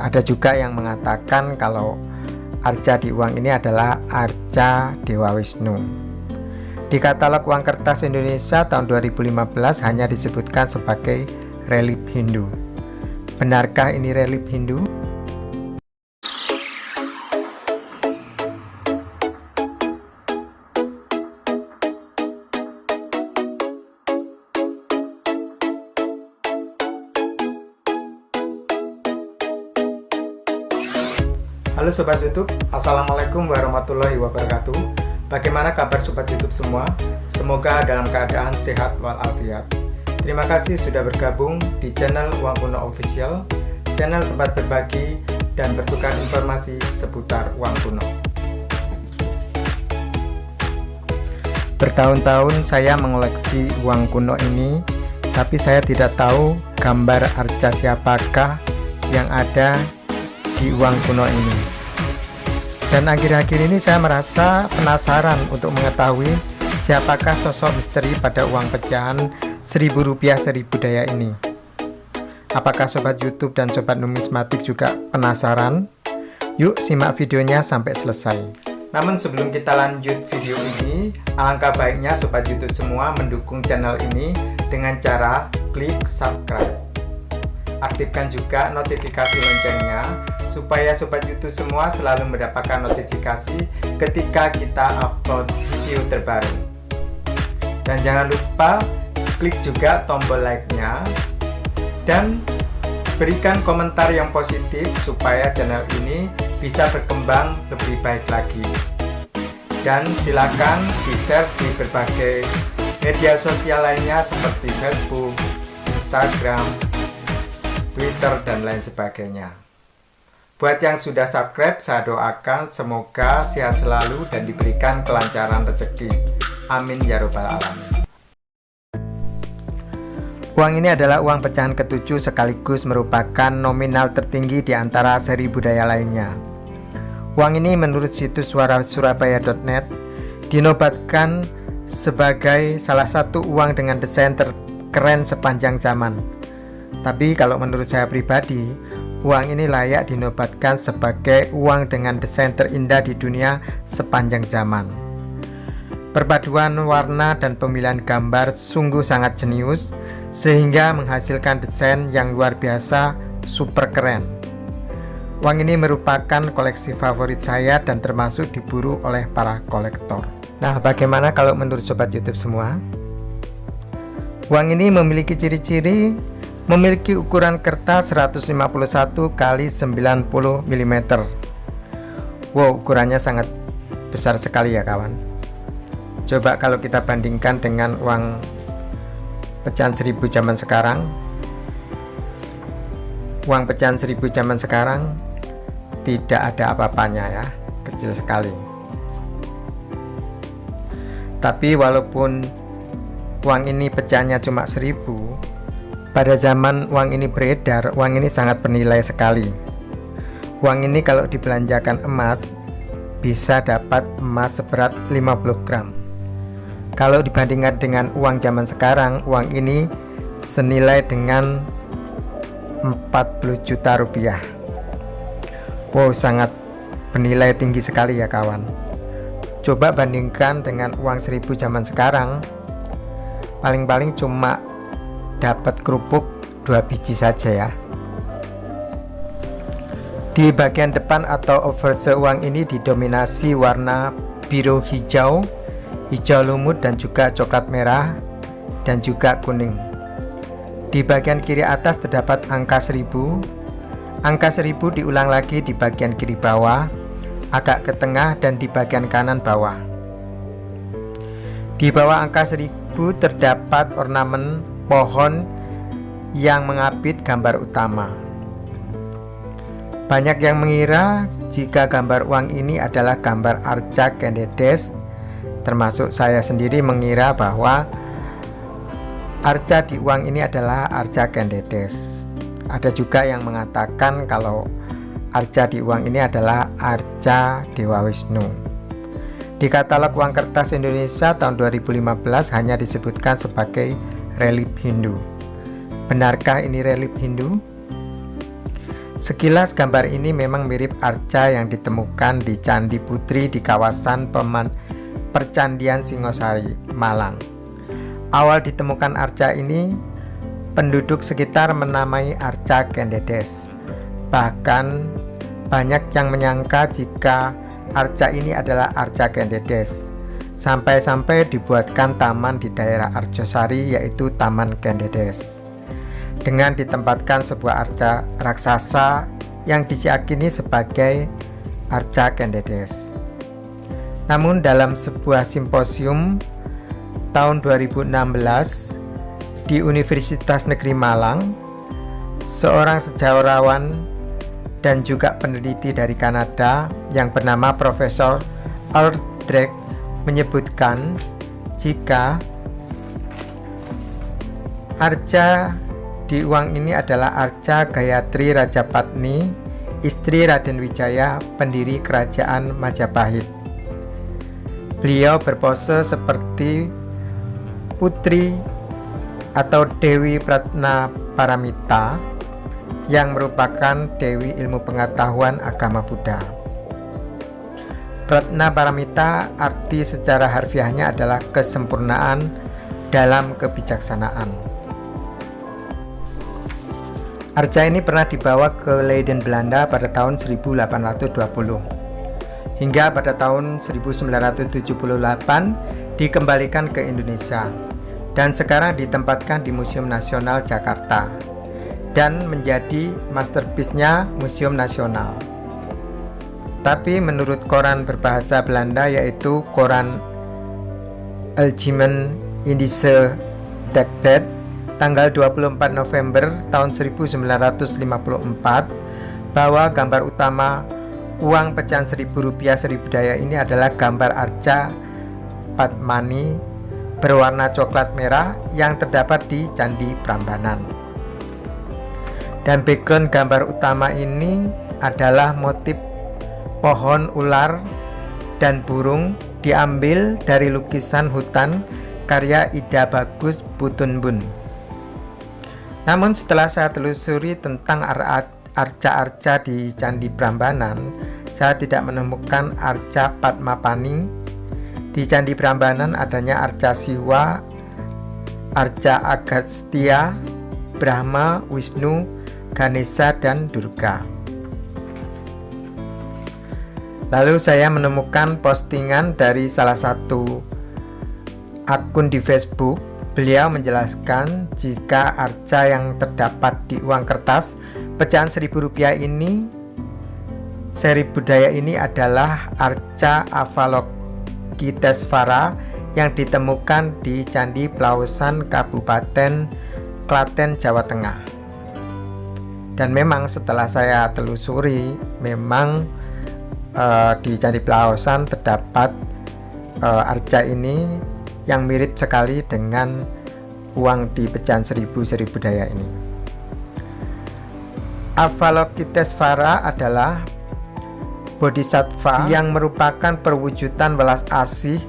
Ada juga yang mengatakan kalau arca di uang ini adalah arca Dewa Wisnu. Di katalog uang kertas Indonesia tahun 2015 hanya disebutkan sebagai relief Hindu. Benarkah ini relief Hindu? Halo Sobat YouTube, Assalamualaikum warahmatullahi wabarakatuh. Bagaimana kabar Sobat YouTube semua? Semoga dalam keadaan sehat walafiat. Terima kasih sudah bergabung di channel Uang Kuno Official, channel tempat berbagi dan bertukar informasi seputar uang kuno. Bertahun-tahun saya mengoleksi uang kuno ini, tapi saya tidak tahu gambar arca siapakah yang ada di uang kuno ini. Dan akhir-akhir ini saya merasa penasaran untuk mengetahui siapakah sosok misteri pada uang pecahan Rp1.000 1000 daya ini. Apakah Sobat YouTube dan Sobat Numismatik juga penasaran? Yuk simak videonya sampai selesai. Namun sebelum kita lanjut video ini, alangkah baiknya Sobat YouTube semua mendukung channel ini dengan cara klik subscribe. Aktifkan juga notifikasi loncengnya supaya Sobat YouTube semua selalu mendapatkan notifikasi ketika kita upload video terbaru. Dan jangan lupa klik juga tombol like-nya dan berikan komentar yang positif supaya channel ini bisa berkembang lebih baik lagi. Dan silakan di-share di berbagai media sosial lainnya seperti Facebook, Instagram, Twitter, dan lain sebagainya. Buat yang sudah subscribe, saya doakan semoga sehat selalu dan diberikan kelancaran rezeki. Amin ya robbal alamin. Uang ini adalah uang pecahan ke-7 sekaligus merupakan nominal tertinggi di antara 1000 daya lainnya. Uang ini menurut situs suarasurabaya.net dinobatkan sebagai salah satu uang dengan desain terkeren sepanjang zaman. Tapi kalau menurut saya pribadi, uang ini layak dinobatkan sebagai uang dengan desain terindah di dunia sepanjang zaman. Perpaduan warna dan pemilihan gambar sungguh sangat jenius, sehingga menghasilkan desain yang luar biasa, super keren. Uang ini merupakan koleksi favorit saya dan termasuk diburu oleh para kolektor. Nah, bagaimana kalau menurut Sobat YouTube semua? Uang ini memiliki ciri-ciri memiliki ukuran kertas 151 x 90 mm. Wow, ukurannya sangat besar sekali ya kawan. Coba kalau kita bandingkan dengan uang pecahan 1000 zaman sekarang. Uang pecahan 1000 zaman sekarang tidak ada apa-apanya ya, kecil sekali. Tapi walaupun uang ini pecahannya cuma 1000, pada zaman uang ini beredar, uang ini sangat bernilai sekali. Uang ini kalau dibelanjakan emas, bisa dapat emas seberat 50 gram. Kalau dibandingkan dengan uang zaman sekarang, uang ini senilai dengan 40 juta rupiah. Wow, sangat bernilai tinggi sekali ya kawan. Coba bandingkan dengan uang 1000 zaman sekarang, paling-paling cuma dapat kerupuk 2 biji saja ya. Di bagian depan atau overse uang ini didominasi warna biru hijau, hijau lumut dan juga coklat merah dan juga kuning. Di bagian kiri atas terdapat angka 1000. Angka 1000 diulang lagi di bagian kiri bawah, agak ke tengah dan di bagian kanan bawah. Di bawah angka 1000 terdapat ornamen pohon yang mengapit gambar utama. Banyak yang mengira jika gambar uang ini adalah gambar arca Kendedes, termasuk saya sendiri mengira bahwa arca di uang ini adalah arca Kendedes. Ada juga yang mengatakan kalau arca di uang ini adalah arca Dewa Wisnu. Di katalog uang kertas Indonesia tahun 2015 hanya disebutkan sebagai relief Hindu. Benarkah ini relief Hindu? Sekilas gambar ini memang mirip arca yang ditemukan di Candi Putri di kawasan Percandian Singosari, Malang. Awal ditemukan arca ini, penduduk sekitar menamai arca Kendedes. Bahkan banyak yang menyangka jika arca ini adalah arca Kendedes. Sampai-sampai dibuatkan taman di daerah Arjosari, yaitu Taman Kendedes, dengan ditempatkan sebuah arca raksasa yang diyakini sebagai arca Kendedes. Namun dalam sebuah simposium tahun 2016 di Universitas Negeri Malang, seorang sejarawan dan juga peneliti dari Kanada yang bernama Profesor Aldrich menyebutkan jika arca di uang ini adalah arca Gayatri Rajapatni, istri Raden Wijaya, pendiri kerajaan Majapahit. Beliau berpose seperti putri atau Dewi Pratna Paramita yang merupakan Dewi ilmu pengetahuan agama Buddha. Pratna Paramita arti secara harfiahnya adalah kesempurnaan dalam kebijaksanaan. Arca ini pernah dibawa ke Leiden, Belanda pada tahun 1820 hingga pada tahun 1978 dikembalikan ke Indonesia dan sekarang ditempatkan di Museum Nasional Jakarta dan menjadi masterpiece-nya Museum Nasional. Tapi menurut koran berbahasa Belanda yaitu koran Algemeen Indische Dagblad tanggal 24 November tahun 1954 bahwa gambar utama uang pecahan Rp1.000 Srivijaya ini adalah gambar arca Padmani berwarna coklat merah yang terdapat di Candi Prambanan. Dan background gambar utama ini adalah motif pohon, ular, dan burung diambil dari lukisan hutan karya Ida Bagus Butunbun. Namun setelah saya telusuri tentang arca-arca di Candi Prambanan, saya tidak menemukan arca Padmapani. Di Candi Prambanan adanya arca Siwa, arca Agastya, Brahma, Wisnu, Ganesha, dan Durga. Lalu saya menemukan postingan dari salah satu akun di Facebook. Beliau menjelaskan jika arca yang terdapat di uang kertas pecahan Rp1.000 ini, Srivijaya ini adalah arca Avalokitesvara yang ditemukan di Candi Plausan, Kabupaten Klaten, Jawa Tengah. Dan memang setelah saya telusuri, memang di Candi Plausan terdapat arca ini yang mirip sekali dengan uang di pecahan Srivijaya ini. Avalokitesvara adalah bodhisattva yang merupakan perwujudan welas asih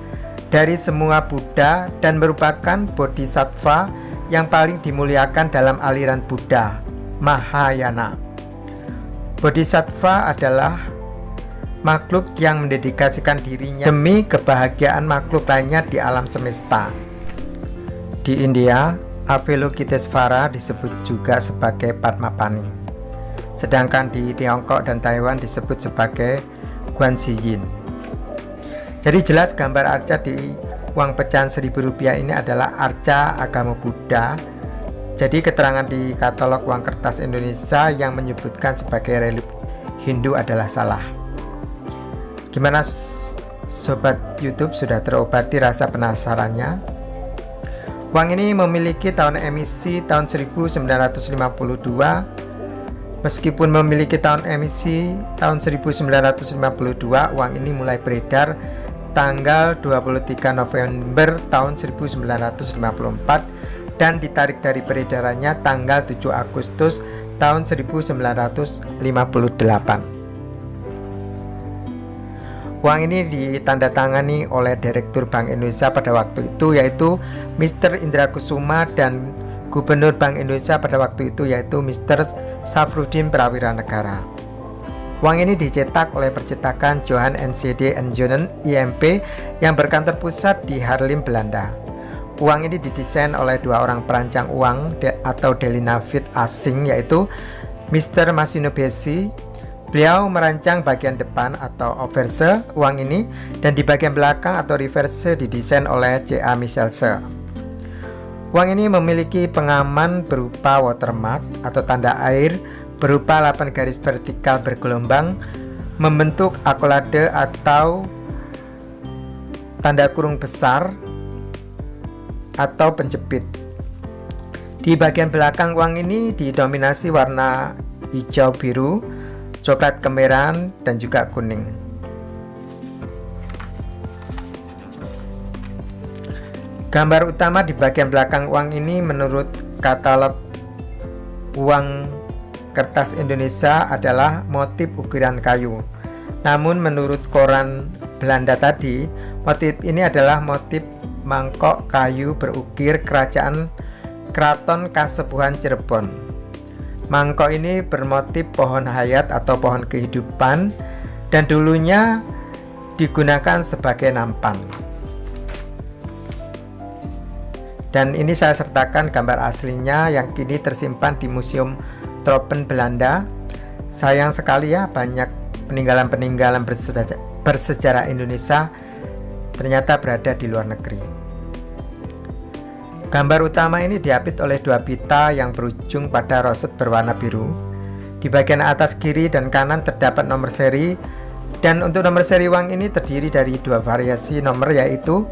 dari semua Buddha dan merupakan bodhisattva yang paling dimuliakan dalam aliran Buddha Mahayana. Bodhisattva adalah makhluk yang mendedikasikan dirinya demi kebahagiaan makhluk lainnya di alam semesta. Di India, Avalokitesvara disebut juga sebagai Padmapani, sedangkan di Tiongkok dan Taiwan disebut sebagai Guanxi. Jadi jelas gambar arca di uang pecahan Rp1.000 ini adalah arca agama Buddha. Jadi keterangan di katalog uang kertas Indonesia yang menyebutkan sebagai relik Hindu adalah salah. Gimana sobat YouTube, sudah terobati rasa penasarannya? Uang ini memiliki tahun emisi tahun 1952. Meskipun memiliki tahun emisi tahun 1952, uang ini mulai beredar tanggal 23 November tahun 1954 dan ditarik dari peredarannya tanggal 7 Agustus tahun 1958. Uang ini ditandatangani oleh Direktur Bank Indonesia pada waktu itu, yaitu Mr. Indra Kusuma dan Gubernur Bank Indonesia pada waktu itu, yaitu Mr. Safruddin Prawira Negara. Uang ini dicetak oleh percetakan Johan NCD & Jonen IMP yang berkantor pusat di Haarlem, Belanda. Uang ini didesain oleh dua orang perancang uang atau Delinavit asing, yaitu Mr. Masinobushi. Beliau merancang bagian depan atau obverse uang ini, dan di bagian belakang atau reverse didesain oleh C.A. Michelse. Uang ini memiliki pengaman berupa watermark atau tanda air berupa 8 garis vertikal bergelombang membentuk akolade atau tanda kurung besar atau penjepit. Di bagian belakang uang ini didominasi warna hijau, biru, coklat kemerahan, dan juga kuning. Gambar utama di bagian belakang uang ini menurut katalog uang kertas Indonesia adalah motif ukiran kayu. Namun menurut koran Belanda tadi, motif ini adalah motif mangkok kayu berukir Keraton Kasepuhan Cirebon. Mangkok ini bermotif pohon hayat atau pohon kehidupan dan dulunya digunakan sebagai nampan. Dan ini saya sertakan gambar aslinya yang kini tersimpan di Museum Tropen Belanda. Sayang sekali ya, banyak peninggalan-peninggalan bersejarah Indonesia ternyata berada di luar negeri. Gambar utama ini diapit oleh dua pita yang berujung pada roset berwarna biru. Di bagian atas kiri dan kanan terdapat nomor seri, dan untuk nomor seri uang ini terdiri dari dua variasi nomor, yaitu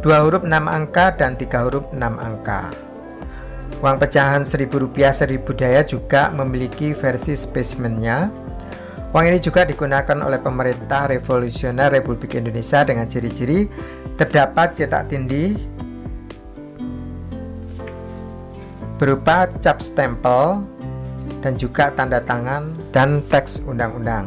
2 huruf 6 angka dan 3 huruf 6 angka. Uang pecahan Rp1.000 Sribudaya juga memiliki versi spesimennya. Uang ini juga digunakan oleh pemerintah revolusioner Republik Indonesia dengan ciri-ciri terdapat cetak tindih berupa cap stempel dan juga tanda tangan dan teks undang-undang.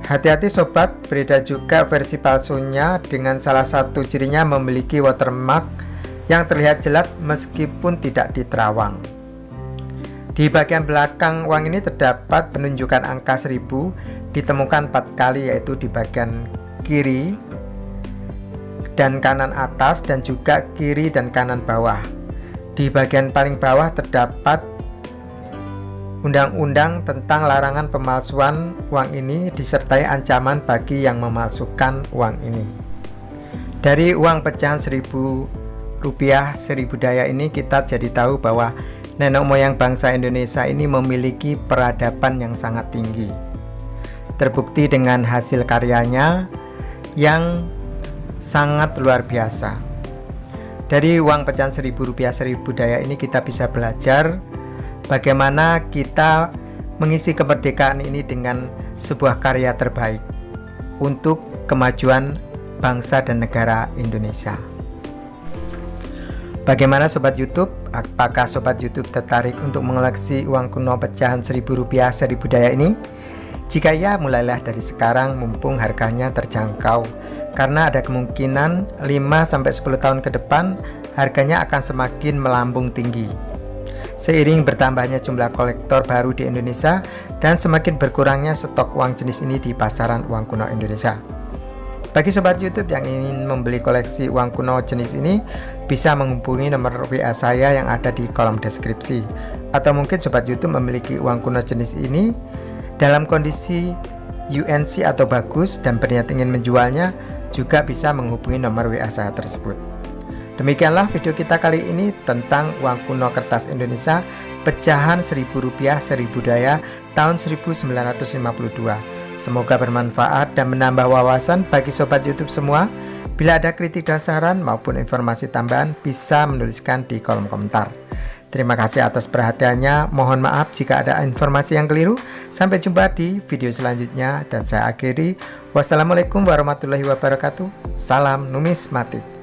Hati-hati sobat, beredar juga versi palsunya dengan salah satu cirinya memiliki watermark yang terlihat jelas meskipun tidak diterawang. Di bagian belakang uang ini terdapat penunjukan angka 1000 ditemukan 4 kali, yaitu di bagian kiri dan kanan atas dan juga kiri dan kanan bawah. Di bagian paling bawah terdapat undang-undang tentang larangan pemalsuan uang ini disertai ancaman bagi yang memalsukan uang ini. Dari uang pecahan Rp1.000 Sribudaya ini kita jadi tahu bahwa nenek moyang bangsa Indonesia ini memiliki peradaban yang sangat tinggi. Terbukti dengan hasil karyanya yang sangat luar biasa. Dari uang pecahan Rp1.000 Sribudaya ini kita bisa belajar bagaimana kita mengisi kemerdekaan ini dengan sebuah karya terbaik untuk kemajuan bangsa dan negara Indonesia. Bagaimana Sobat YouTube? Apakah Sobat YouTube tertarik untuk mengoleksi uang kuno pecahan Rp1.000 Sribudaya ini? Jika ya, mulailah dari sekarang mumpung harganya terjangkau, karena ada kemungkinan 5-10 tahun ke depan harganya akan semakin melambung tinggi seiring bertambahnya jumlah kolektor baru di Indonesia dan semakin berkurangnya stok uang jenis ini di pasaran uang kuno Indonesia. Bagi Sobat YouTube yang ingin membeli koleksi uang kuno jenis ini, bisa menghubungi nomor WA saya yang ada di kolom deskripsi. Atau mungkin Sobat YouTube memiliki uang kuno jenis ini dalam kondisi UNC atau bagus dan berniat ingin menjualnya, juga bisa menghubungi nomor WA saya tersebut. Demikianlah video kita kali ini tentang uang kuno kertas Indonesia pecahan Rp1.000 Sribudaya tahun 1952. Semoga bermanfaat dan menambah wawasan bagi Sobat YouTube semua. Bila ada kritik dan saran maupun informasi tambahan, bisa menuliskan di kolom komentar. Terima kasih atas perhatiannya. Mohon maaf jika ada informasi yang keliru. Sampai jumpa di video selanjutnya dan saya akhiri. Wassalamualaikum warahmatullahi wabarakatuh. Salam numismatik.